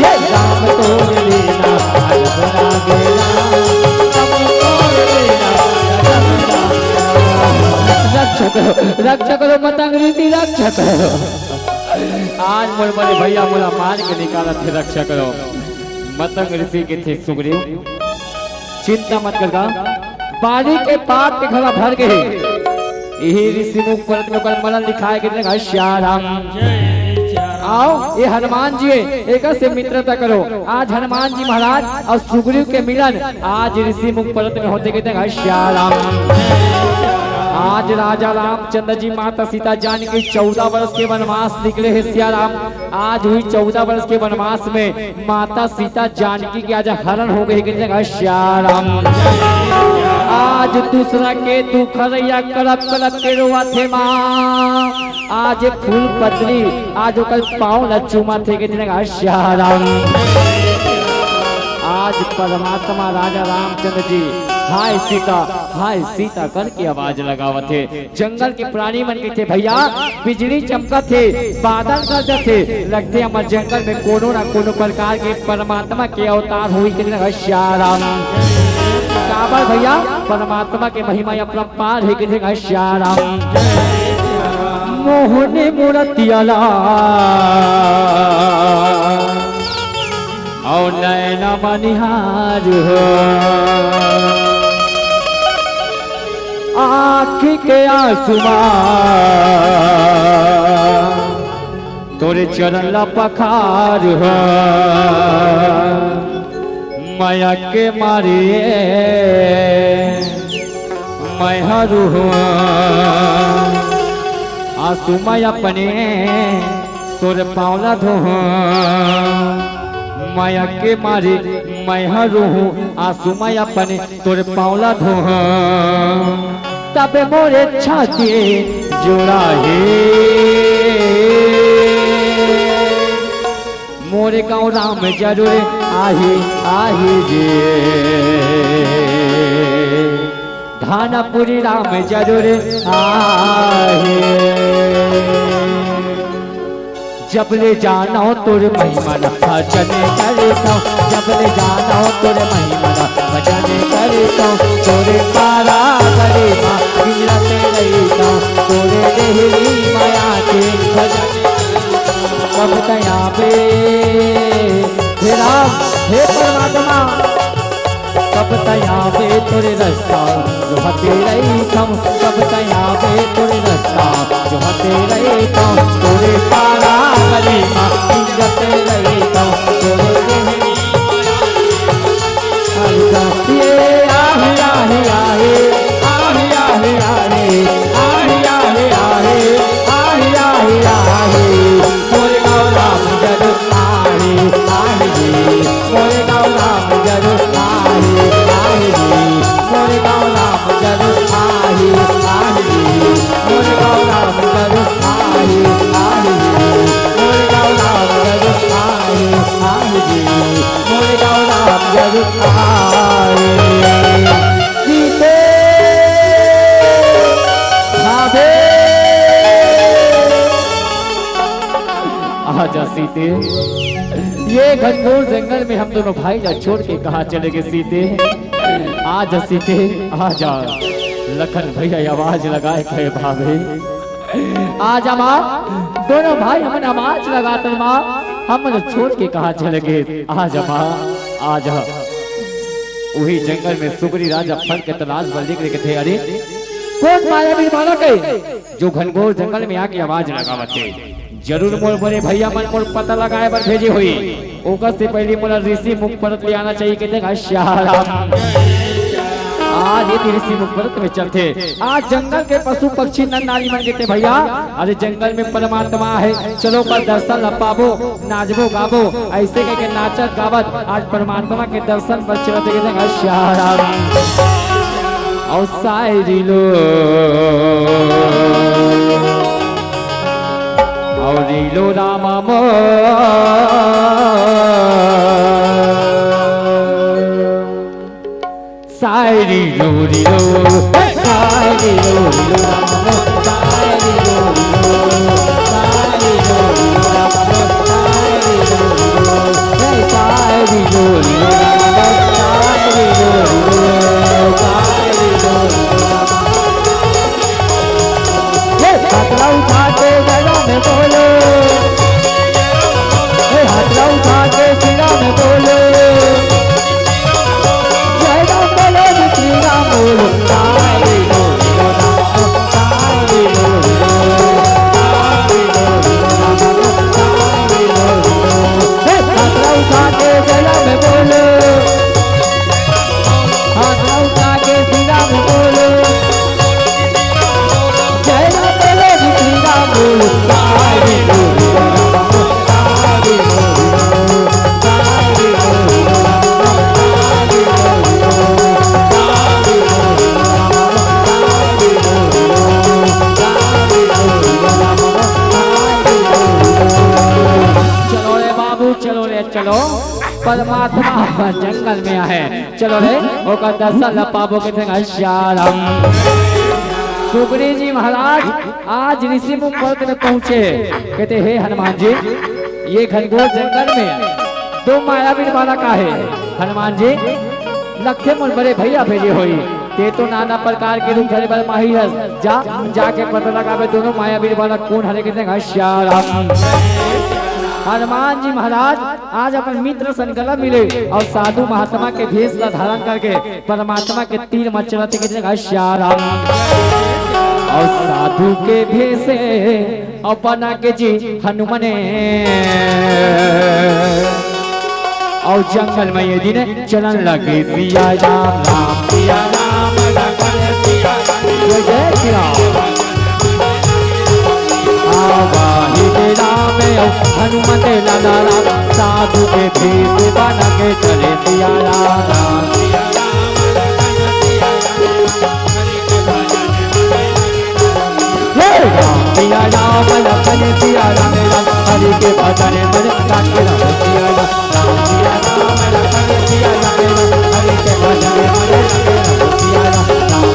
ये राम तोड़ लीला रक्षा करो मतंग रीति रक्षा करो आज मोर बड़े भैया मोला मार के निकाला थे रक्षा करो मतंग ऋषि के थे सुग्रीव चिंता मत करगा बारी के पाप के घड़ा भर गए यही ऋषि मुख परत में कर मरण दिखाए के श्याराम आओ ये हनुमान जी एक से मित्रता करो आज हनुमान जी महाराज और सुग्रीव के मिलन आज ऋषि मुख परत में होते कहते श्याराम आज राजा रामचंद्र जी माता सीता जानकी 14 वर्ष के वनवास निकले हैं सिया राम आज हुई 14 वर्ष के वनवास में माता सीता जानकी के आज हरण हो गई श्याराम आज दूसरा के दुखरैया करप करप के रोआ थे माँ आज फूल पतली आज कल पाँव न चुमा थे के श्याराम आज परमात्मा राजा रामचंद्र जी हाय सीता करके आवाज लगावत थे जंगल के प्राणी मन के थे भैया बिजली चमका थे बादल गरज थे लगते हमारे जंगल में कोनो ना कोनो प्रकार के परमात्मा के अवतार हुई के श्याराम काबर भैया परमात्मा के महिमा अपरंपार है के श्याराम मोहने मूर्तियाला और नैना मनिहार हो आँखी के आंसुमा तोरे चरण ला पखार हो माया के मारिए मैं हरू हो आंसू मैं अपने तोरे पावला धो माया के मारे मैं हरू हूँ आंसू मैं अपने तोरे पावला धो तब मोरे छाती जोड़ा है मोरे गाँव राम जरूर आही आही रे धानपुरी राम जरूर आही जब ले जाना हो तोरे महिमा भजन करता जब ले जाना हो तोरे महिमा भजन करता तोरे पारा करे माँ गिरते रहता तोरे देहरी माया के भजन कब तया पे हे राम हे परमात्मा कब तया पे तोरे रास्ता जो हते रहता कब तया पे तोरे रास्ता जो हते रहता तोरे पारा करे माँ गिरते रहता तोरे देहरी ये आहे आहे आहे आहे आहे आहे आहे आहे आहे आहे आहे आहे मोरे गाँव राम जरूर आहे आहे रे मोरे गाँव राम जरूर आहे आहे रे मोरे गाँव राम जरूर आहे आहे रे मोरे गाँव राम जरूर आहे आहे रे मोरे गाँव राम जरूर आहे आहे रे मोरे गाँव राम जरूर आहे सीते भाभे आजा सीते ये घनघोर जंगल में हम दोनों भाई जा छोड़ के कहा चले गए सीते आजा सीते आजा लखन भैया आवाज लगाए कहे भाभे आजा माँ दोनों भाई हमने आवाज लगाते माँ हमने छोड़ के कहा चले गए आजा माँ आजा वही जंगल में सुगरी राजा फल के तलाश पर निकले के थे अरे कौन मायावी बालक है जो घनघोर जंगल में आके आवाज लगावते जरूर मोर बड़े भैया मन मोर पता लगाए पर भेजी हुई ओकर से पहले मोला ऋषि मुख परत ले आना चाहिए कहते श्याराम आज ये ऋषि मुख परत में चलते आज जंगल के पशु पक्षी नर नारी मन कहते भैया अरे जंगल में परमात्मा है चलो पर दर्शन ल पाबो नाचबो गाबो ऐसे कह के नाचत गावत आज परमात्मा के दर्शन पर चलते कहते श्याराम और सायरी लो औरीलो रामा मो सायरी लो रीलो सायरी लो रीलो रामा मो सायरी लो रीलो सायरी लो रीलो रामा मो सायरी लो रीलो सायरी लो रीलो रामा मो सायरी लो रीलो सायरी लो हाथला उठा के गला में बोलो हाथला उठा के सिरा में बोलो जय राम बोलो श्री राम बोलो सारे बोलो सारे बोलो हाथला उठा के गला में बोलो हाथला उठा के सिरा में बोलो चलो परमात्मा जंगल में है चलो रे ओका दर्शन ल पाबो के श्याराम सुग्रीव जी महाराज आज ऋषि मुख पर्वत में पहुंचे कहते हे हनुमान जी ये घनघोर जंगल में दो मायावी वाला का है हनुमान जी लखे मुन बड़े भैया भेजे हुई ते तो नाना प्रकार के रूप धरे बल माही है जाके पता लगावे दोनों मायावी वाला कौन हरे कहते श्याराम हनुमान जी महाराज आज अपन मित्र संकल्प मिले और साधु महात्मा के भेष धारण करके परमात्मा के तीर मचलते के श्याराम और साधु के भेष और बना के जी हनुमने और जंगल में ये दिन चलन लगे सिया राम राम सिया राम लखन सिया जय जय श्री राम राम हनुमत लाला राम साधु के भेष बना के चले सिया राम सिया राम लखन सिया राम हरि के भजन में लागे रहो जिया राम जिया राम लखन जिया लागे हरि के भजन में लागे रहो जिया राम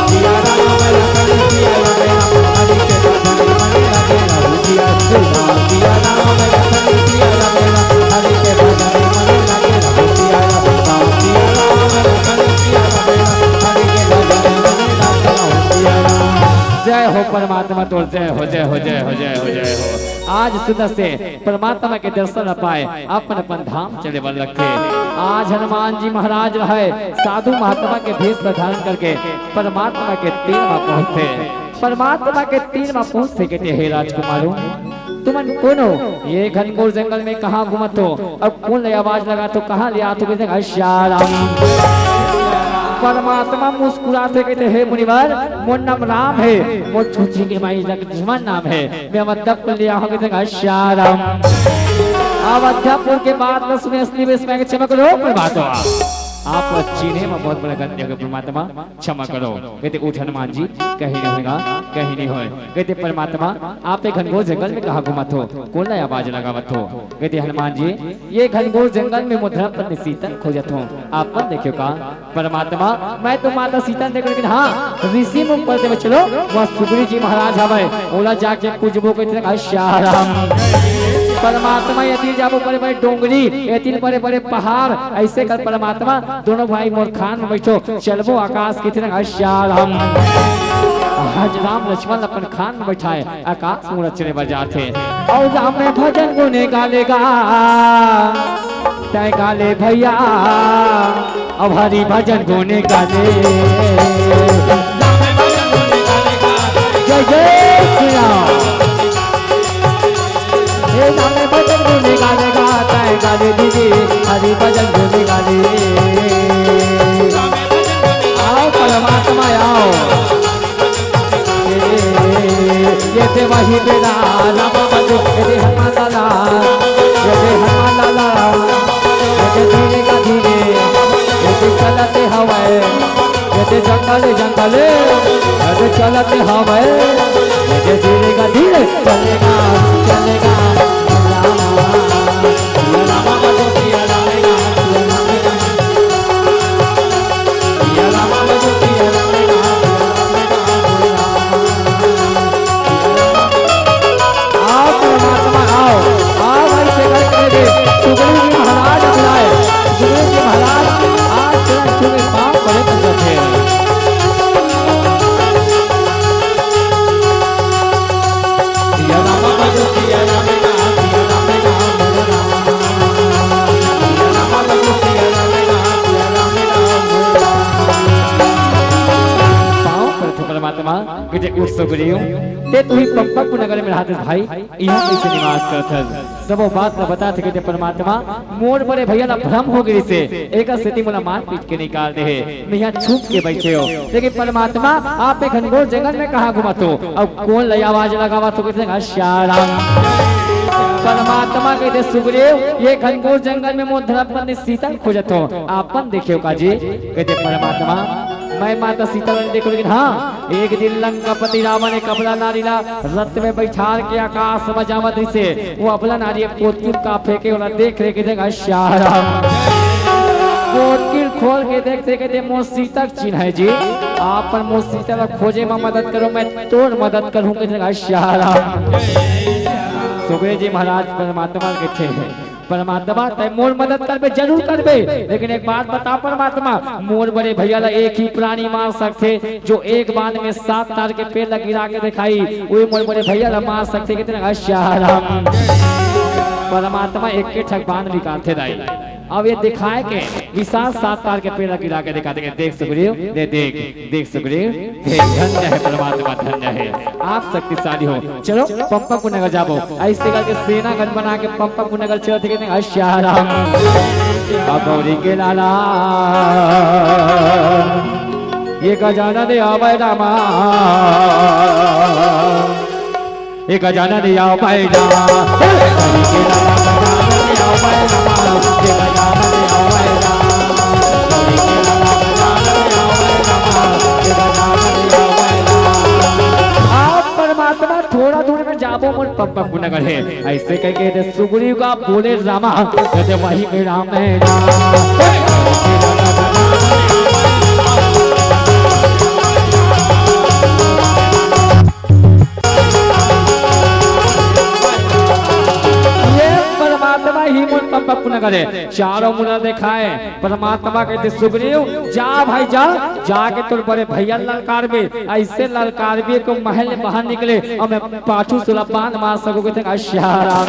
जिया राम लखन जिया लागे हरि के भजन में लागे रहो जिया राम जिया राम लखन जिया लागे हरि के भजन में लागे रहो जिया राम जिया राम लखन जिया लागे हरि के भजन में लागे रहो जिया जय हो परमात्मा तो जय हो जय हो जय हो जय हो जय हो। आज सुबह से परमात्मा के दर्शन पाए अपन अपन धाम चले बल रखे। आज हनुमान जी महाराज रहे साधु महात्मा के भेष धारण करके परमात्मा के 3वां पहुंचते। परमात्मा के 3वां पहुंचते कहते हे राजकुमारों तुमन कौन हो? ये घनघोर जंगल में कहाँ घूमत हो? अब कौन आवाज लगा तो कहाँ लिया तो कहते श्याम। परमात्मा मुस्कुराते कहते हे मुनिवर मोर नाम राम है मोर छुछी के माई लक्ष्मण नाम है मैं अवध्यपुर लिया हूँ कहते श्याम। अवध्यपुर के बाद में सुने असली वेश में क्षमा करो परमात्मा आप चीने में बहुत बड़ा गंदे हो परमात्मा क्षमा करो। कहते उठ हनुमान जी कहीं नहीं होगा कहीं नहीं होए। कहते परमात्मा आप एक घनघोर जंगल में कहाँ घुमत हो कौन आवाज लगावत हो? कहते हनुमान जी ये घनघोर जंगल में मुद्रा पत्नी सीता खोजत हूँ आप कौन देखियो का? परमात्मा मैं तो माता सीता देख लेकिन हाँ ऋषि मुख पर देव चलो वह सुग्रीव जी महाराज हवे ओला जाके पूजबो कहते श्याम। परमात्मा यदि जाबो बड़े बड़े डोंगरी यदि बड़े बड़े पहाड़ ऐसे कर परमात्मा दोनों भाई मोर खान में बैठो चलबो आकाश की तरह श्याम। आज राम लक्ष्मण अपन खान में बैठाए आकाश में चले बजाते और राम में भजन गुने गालेगा तय गाले भैया अब हरि भजन गुने गाले जय जय श्री राम। नामे भजन गुने गालेगा तय गाले दीदी हरि भजन गुने गाले। आओ परमात्मा आओ ये थे वही बेला राम बंधु ये हनुमान लाला ये हनुमान लाला ये धीरे का धीरे ये चलते हवाए ये जंगल जंगल ये चलते हवाए ये धीरे का धीरे चलेगा चलेगा पंपक नगर में रहते भाई यहाँ कैसे निवास करत सब बात न बता थे परमात्मा मोर बड़े भैया ना भ्रम हो गई से एक स्थिति मोला मार पीट के निकाल दे मैं यहाँ छुप के बैठे हो लेकिन परमात्मा आप एक घनघोर जंगल में कहाँ घुमत हो अब कौन लय आवाज लगावा तो कहते श्याम। परमात्मा कहते सुग्रीव ये घनघोर जंगल में मोर धर्मपत्नी सीता खोजत हो आपन देखियो काजी। कहते परमात्मा मैं माता सीता ने देखो लेकिन हाँ एक दिन लंकापति रावण ने कपड़ा नारीला रथ में बैठा के आकाश में जावत से वो अपना नारी कोटकिल का फेंके वाला देख रहे के श्याम। कोटकिल खोल के देखते कहते मोर सीता चिन्ह है जी आप पर मोर सीता खोजे में मदद करो मैं तोर मदद करूँ के श्याम। सुग्रीव जी महाराज परमात्मा के थे परमात्मा तय मोर मदद करबे जरूर करबे लेकिन एक बात बता परमात्मा मोर बड़े भैया ला एक ही प्राणी मार सकते जो एक बाण में 7 तार के पेड़ लग गिरा के दिखाई वही मोर बड़े भैया ला मार सकते कितने श्याम। परमात्मा एक के ठग बाण निकालते दाई अब ये दिखाए के विशाल 7 तार के पेड़ गिरा के दिखा देंगे देख सुग्रीव देख सुग्रीव धन्य है परमात्मा धन्य है आप शक्तिशाली हो। चलो पंपक नगर जाबो ऐसे करके सेना गण बना के पंपक नगर चलते कहते श्याम। गौरी के लाला ये गजानन दे आवे रामा ये गजानन दे आवे रामा गौरी के लाला गजानन दे आवे रामा ये गजानन दे आवे रामा गौरी के लाला गजानन दे आवे रामा ये गजानन दे आवे रामा। आप परमात्मा थोड़ा दूर में न जाबो मोर पप्पा गुनगर है ऐसे कह के सुग्रीव का बोले रामा कहते वही में राम है ही मोर पप्पा गुनगर है चारों मुना दिखाए परमात्मा कहते सुग्रीव जा भाई जा जाके तुर बड़े भैया ललकार में ऐसे ललकार भी को महल में बाहर निकले और मैं पाछू सुलभान मार सकोगे थे अश्याराम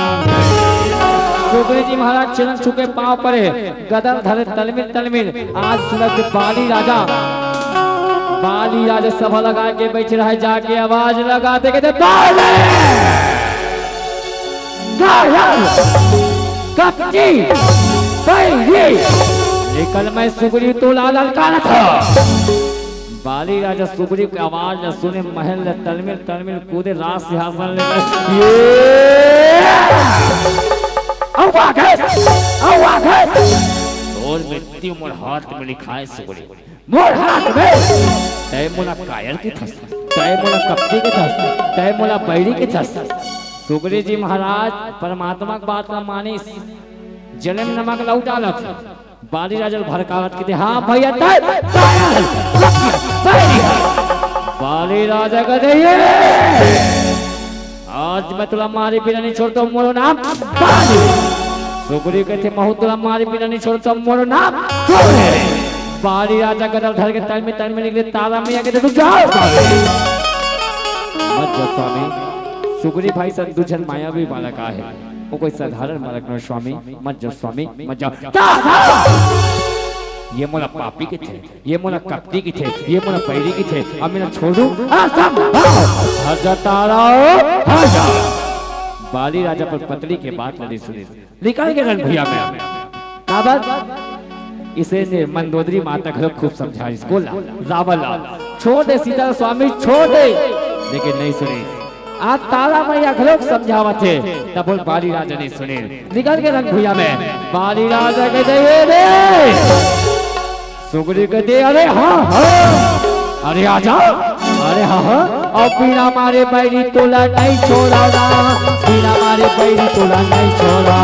सुग्रीव जी महाराज चरण छुके पांव पड़े गदर धरे तलमिल आज सुलभ बाली राजा सभा लगा के बैठे रहे जाके आवाज लगाते कहते कल मैं सुग्रीव तो ललकारा था बाली राजा सुग्रीव की आवाज न सुने महल तलमिल कूदे राज सिंहासन और मृत्यु मोर हाथ में लिखा है सुग्रीव मोर हाथ में तय मोला कायर की थस तय मोला कपटी के थस तय मोला बैरी के थस सुग्रीव जी महाराज परमात्मा की बात ना मानी जलम नमक लौटा लख बाली राजा भड़कावत के हाँ भैया बाली राजा कहते आज मैं तुला मारी बिना नहीं छोड़ता हूँ मोरो नाम बाली सुग्रीव कहते महू तुला मारी बिना नहीं छोड़ता हूँ मोरो नाम बाली राजा गदर धर के तल में निकले तारा में आके तू जाओ मत जा स्वामी सुग्रीव भाई सब दुजन मायावी बालक है वो कोई साधारण बालक न स्वामी मत जाओ स्वामी मत जाओ ये मोला पापी के थे ये मोला कपटी के थे ये मोला पैरी के थे अब मेरा छोड़ दूं बाली राजा पर पतली के बात लड़ी सुनी निकल के रण भैया में काबत इसे ने मंदोदरी माता घर खूब समझा इसको रावल छोड़ दे सीता स्वामी छोड़ दे लेकिन नहीं सुनी आज तारा मैया घलोक समझावा थे तब बोल बाली राजा नहीं सुने निकल के रंग भूया में बाली राजा के दे सुग्रीव के दे अरे अरे आजा अरे और बिना मारे बैरी तोला नहीं छोड़ा बिना मारे बैरी तोला नहीं छोड़ा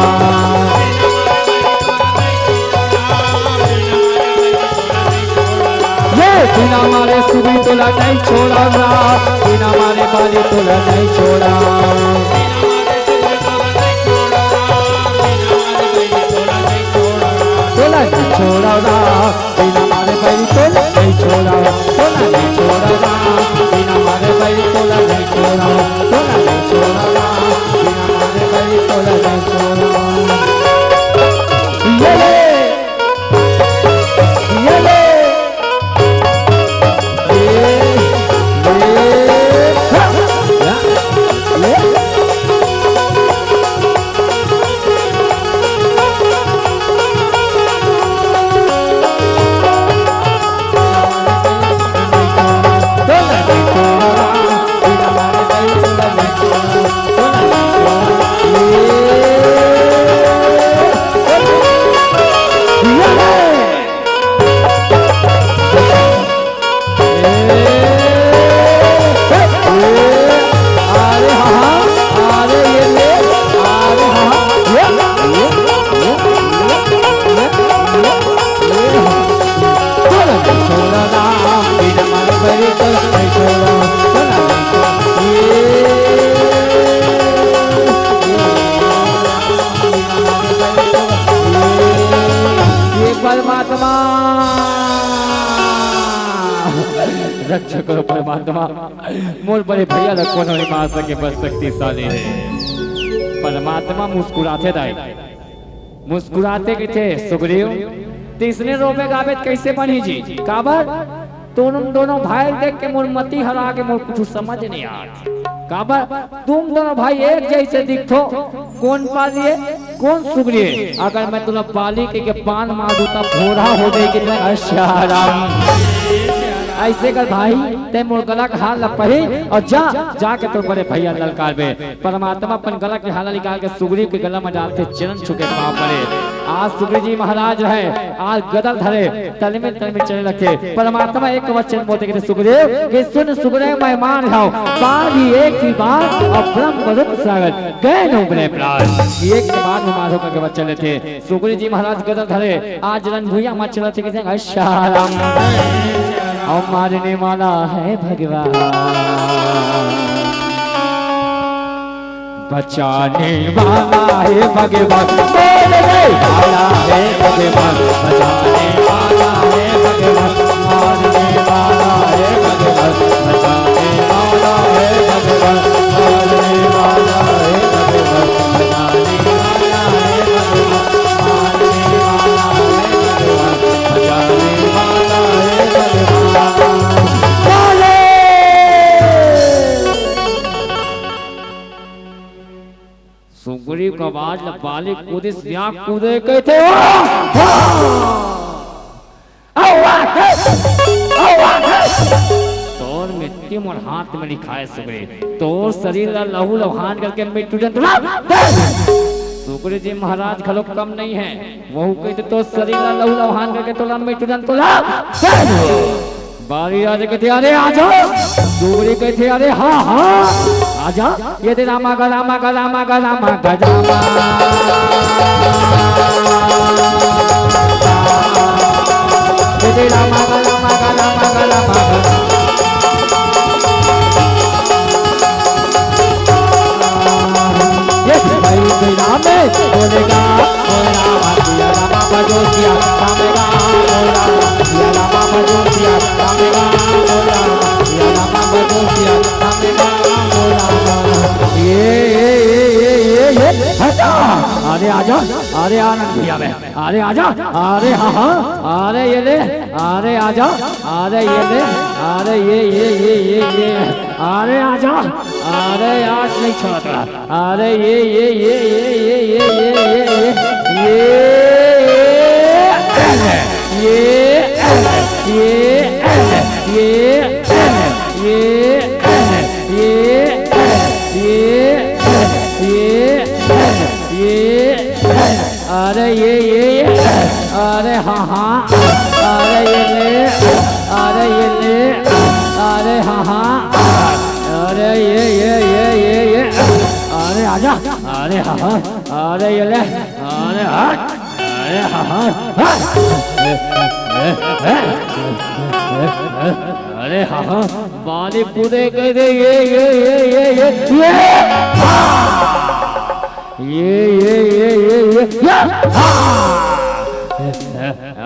बिना मारे सुग्रीव तोला नहीं छोड़ा बिना मारे बाली तोला नहीं छोड़ा तोला नहीं छोड़ा बिना मारे बाली तोला नहीं छोड़ा तोला नहीं छोड़ा बिना मारे बाली तोला नहीं छोड़ा तोला नहीं छोड़ा बिना मारे बाली तोला नहीं छोड़ा परमात्मा रक्षा करो परमात्मा मोर बड़े भैया लोग कोनो नहीं मार सके बस शक्तिशाली है परमात्मा मुस्कुराते दाई मुस्कुराते के थे सुग्रीव तीसरे रोबे गावे कैसे बनी जी काबर दोनों भाई देख के मोर मती हरा के मोर कुछ समझ नहीं आत काबर तुम दोनों भाई एक जैसे दिखो कौन पालिए कौन सुग्रीव अगर मैं तुला पाली के पान मार दूं तब भोरा हो जाएगी। ऐसे कर भाई ते मोर गला का हाल लपही और जाके तो बड़े भैया ललकार में परमात्मा अपन गला के हाला निकाल के सुग्रीव के गला में डालते चरण छुके पाँव पड़े। आज सुग्रीव जी महाराज है आज गदल धरे तल में चले रखे। परमात्मा एक वचन बोलते कहते सुग्रीव कि सुन सुग्रीव मैं मान जाओ बाली एक ही बात और ब्रह्म रूप सागर गए नो बने प्राण। एक के बाद में माधव के वचन थे सुग्रीव जी महाराज गदल धरे आज रणभूया मत चला थे कहते शाराम और मारने वाला है भगवान बचाने वाला है भगवान बोलने वाला है भगवान बचाने वाला है भगवान मारने वाला है भगवान बचाने वाला है भगवान मारने वाला है भगवान बचाने वाला है भगवान मारने वाला है भगवान बचाने वाला है भगवान। सुग्रीव का आवाज बाली कूदे कूदे कहते तोर मिट्टी मोर हाथ में लिखा है सुग्रीव तोर शरीर लहू लहान करके मिट्टी सुग्रीव जी महाराज खलो कम नहीं है वो कहते तो शरीर लहू लहान करके तोला मिट्टी बारी राजा कहते अरे आजा सुग्रीव कहते अरे हाँ हाँ आजा ये दे रामा गा रामा गा रामा गा रामा गा रामा ये दे रामा गा रामा गा रामा गा रामा गा ये भाई कोई नाम है बोलेगा बोला दिया रामा बजो दिया रामेगा बोला दिया रामा बजो दिया रामेगा बोला दिया रामा बजो दिया रामेगा अरे आजा अरे आनंद भैया में अरे आजा अरे हाँ हाँ अरे ये ले अरे आजा अरे ये ले अरे ये अरे आजा अरे आज नहीं छोड़ा अरे ये अरे ये अरे हाँ हाँ अरे ये ले अरे ये ले अरे हाँ हाँ अरे ये अरे आजा अरे हाँ हाँ अरे ये ले अरे हाँ अरे हाँ हाँ अरे हाँ हाँ बाली पूरे कर दे ये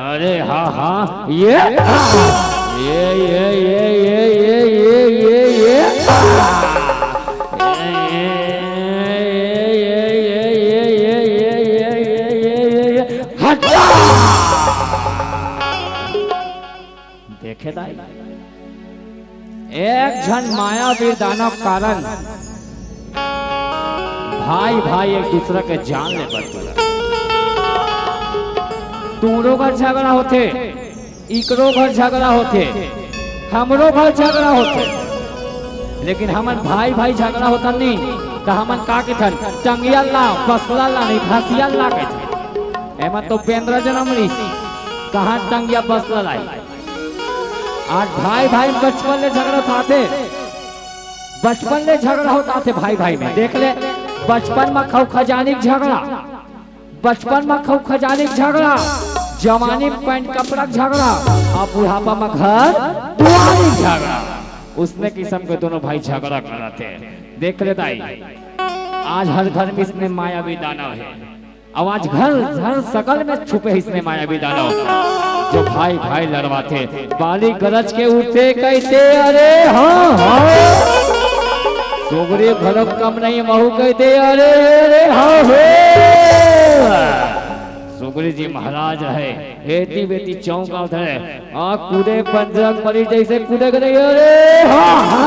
अरे हाँ हाँ ये देखे दाई एक जन मायावीर दानव कारण भाई भाई एक दूसरे के जान ले बदला तूरो घर झगड़ा होते इकरो घर झगड़ा होते हमरो घर झगड़ा होते लेकिन हमन भाई भाई झगड़ा होता नहीं तो हमन का के थन टंगिया ला बसला ला नहीं घासिया ला के थन एमा तो पेंद्र जन्म ली कहां टंगिया बसला लाई आज भाई भाई बचपन ले झगड़ा होते बचपन ले झगड़ा होता थे भाई भाई में देख ले बचपन में खौ खजानी झगड़ा बचपन में खौ खजानी झगड़ा जवानी पैंट कपड़ा झगड़ा और बुढ़ापा में घर दुआरी झगड़ा उसने किस्म के दोनों भाई झगड़ा कराते हैं देख ले दाई आज हर घर में इसमें मायावी दानव है अब आज घर सकल में छुपे इसमें मायावी दानव जो भाई भाई लड़वाते बाली गरज के उठते कहते अरे हाँ हाँ सुग्रीव घरों कम नहीं महू कहते अरे अरे हाँ सुग्रीव जी महाराज है एती बेटी चौंका उधर आ कूदे पंजरंग परी जैसे कूदे करे अरे हाँ हाँ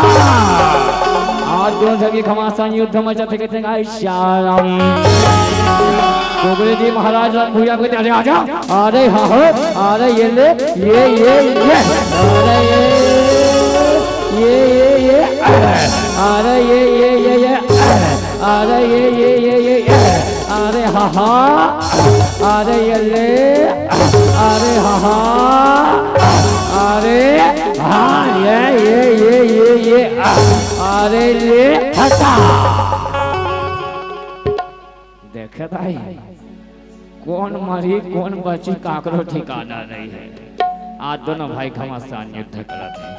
आज दोनों जगह घमासान युद्ध मचाते कहते हैं शाराम सुग्रीव जी महाराज रणभूया कहते अरे आजा अरे हाँ हाँ अरे ये ले ये अरे ये अरे ये अरे ये अरे हा अरे ये ले अरे हा अरे हाँ ये अरे ले हटा। देखे भाई कौन मरी कौन बची काकरो ठिकाना नहीं है। आज दोनों भाई घमासान युद्ध करते हैं।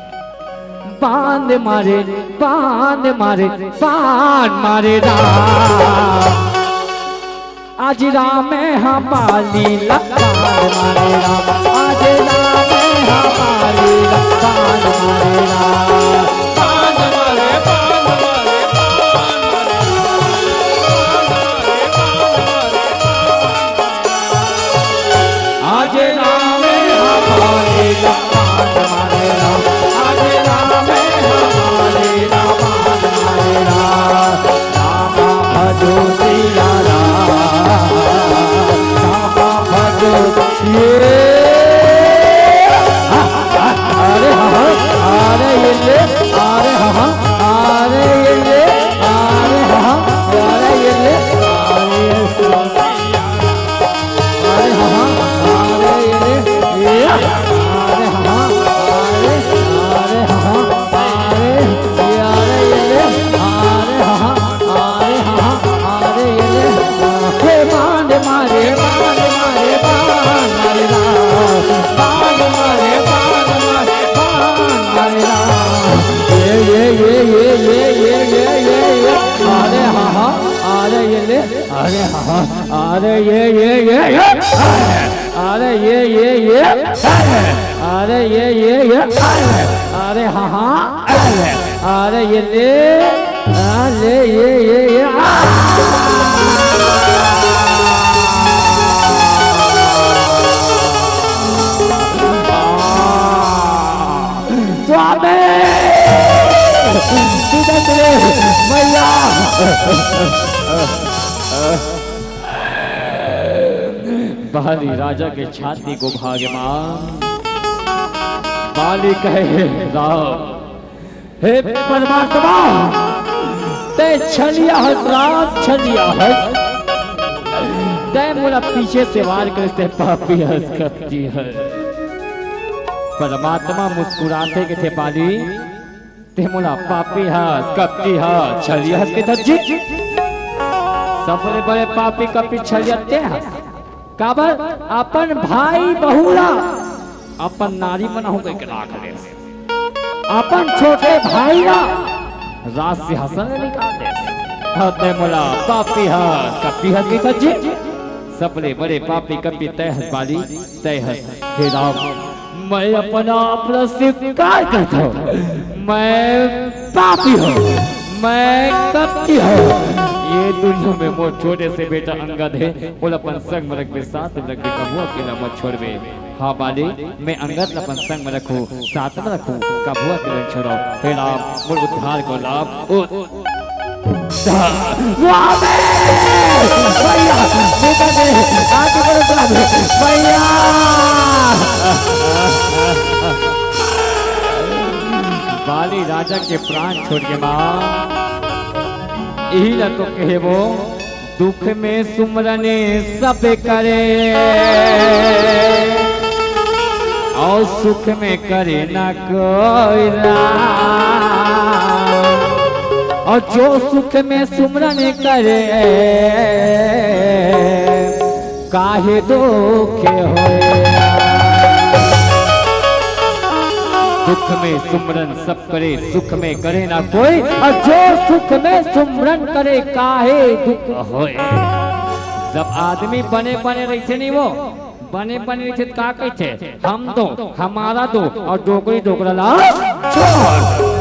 बांध मारे बांध मारे राम आज राम हमारी लबान मारे राम आज राम हमारी लबान मारे राम बांध मारे आज राम हमारी लबान मारे राम आज राम हमारी लबान मारे राम राम भजो सिया राम भजो ये अरे हाँ अरे ये ले अरे हाँ अरे ये ले अरे हाँ अरे ये ले अरे हाँ अरे ये ले ये अरे हाँ अरे अरे हाँ अरे ये अरे ये ले अरे हाँ अरे हाँ अरे ये ले हे बांध मारे अरे हाँ अरे ये ले अरे हाँ अरे ये अरे ये अरे ये अरे हाँ अरे ये ले अरे ये स्वामी सीधा चले मैया बाली राजा के छाती को भाग्यमान बाली कहे राम हे परमात्मा ते छलिया राम छलिया है ते मोला पीछे से वार करते पापी हंस करती है। परमात्मा मुस्कुराते के थे बाली ते मोला पापी हंस कपटी हंस छलिया हंस के धज्जी सबसे बड़े पापी कपटी छलिया ते हंस काबर अपन भाई बहुला अपन नारी मना हो के राख ले अपन छोटे भाई ना रात से हसन निकाल दे हते मोला पापी हंस कपटी हंस के धज्जी सबले बड़े पापी कपटी तय हंस बाली तय हंस हे राम मैं अपना अपना स्वीकार करता हूँ मैं पापी हूँ मैं कपटी हूँ ये दुनिया में मोर छोटे से बेटा अंगद है बोल अपन संग में रख साथ में रख कबू अकेला मत छोड़ बे। हाँ बाली मैं अंगद अपन संग में रखूँ साथ में रखूँ कबू अकेला छोड़ो हे राम मोर उद्धार को लाभ बाली राजा के प्राण छोड़ के माँ यही ना तो कहे वो दुख में सुमरने सब करे और सुख में करे ना कोई और जो सुख में सुमरन करे काहे दुखे होए दुख में सुमरन सब करे सुख में करे ना कोई और जो सुख में सुमरन करे काहे दुख होए। जब आदमी बने बने रहते नहीं वो बने बने रहते का कहते हम दो हमारा दो और डोकरी डोकरा ला छोड़।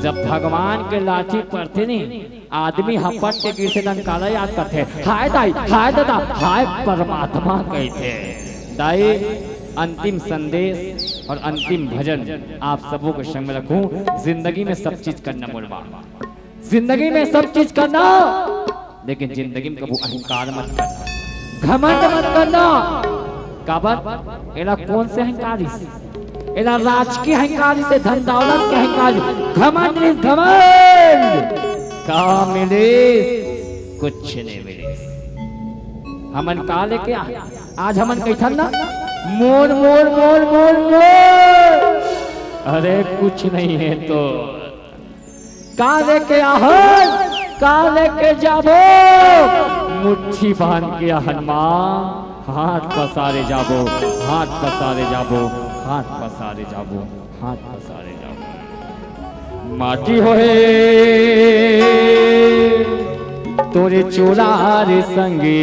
जब भगवान के लाठी पड़ते नहीं आदमी हपट के गिर से ननकारा याद करते हाय दाई हाय दादा हाय परमात्मा कहते। दाई अंतिम संदेश और अंतिम भजन आप सबों के संग में रखूं। जिंदगी में सब चीज करना बोलवा जिंदगी में सब चीज करना लेकिन जिंदगी में कभी अहंकार मत करना घमंड मत करना। काबर एला कौन से अहंकारी एना राजकीय अहंकार से धन दौलत के अहंकार घमंड इस घमंड का मिले कुछ नहीं मिले। हमन का लेके आज हमन कैथन ना मोर मोर मोर मोर मोर अरे कुछ नहीं है तो का लेके आहन का लेके जाबो मुट्ठी बांध के हनुमान हाथ पसारे जाबो हाथ पसारे जाबो हाथ पसारे जाबो हाथ पसारे जाबो। माटी होए तोरे चोरार संगे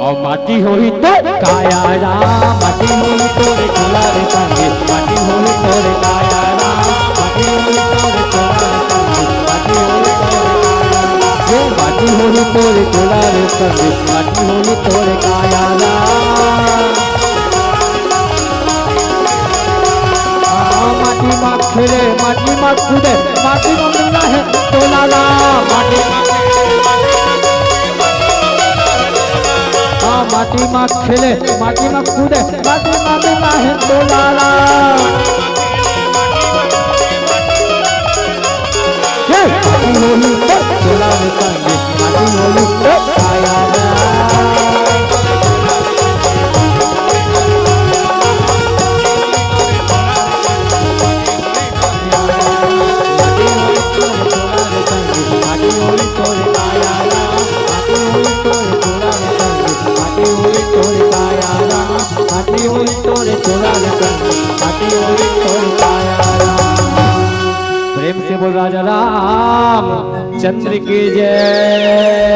और माटी होई तो काया राम माटी होई तोरे चोरार संगे माटी होई तोरे काया राम माटी होई तोरे चोरार संगे माटी होई तोरे माटी होई तोरे चोरार संगे माटी होई तोरे काया राम। माटी माँ खेले माटी माँ कूदे माटी माँ मिलना है तो लाला माटी माटी माँ खेले माटी माँ कूदे माटी माँ मिलना है तो लाला। माटी होली तो चोला में संगे माटी होली तो आया प्रेम से बोल राजा राम चंद्र की जय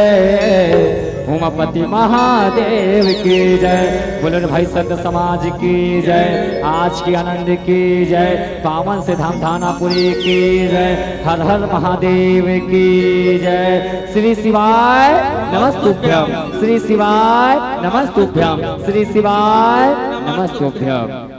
उमापति महादेव की जय बोलो भाई संत समाज की जय आज की आनंद की जय पावन से धाम थानापुरी की जय हर हर महादेव की जय। श्री शिवाय नमस्तुभ्यम श्री शिवाय नमस्तुभ्यम श्री शिवाय नमस्तुभ्यम।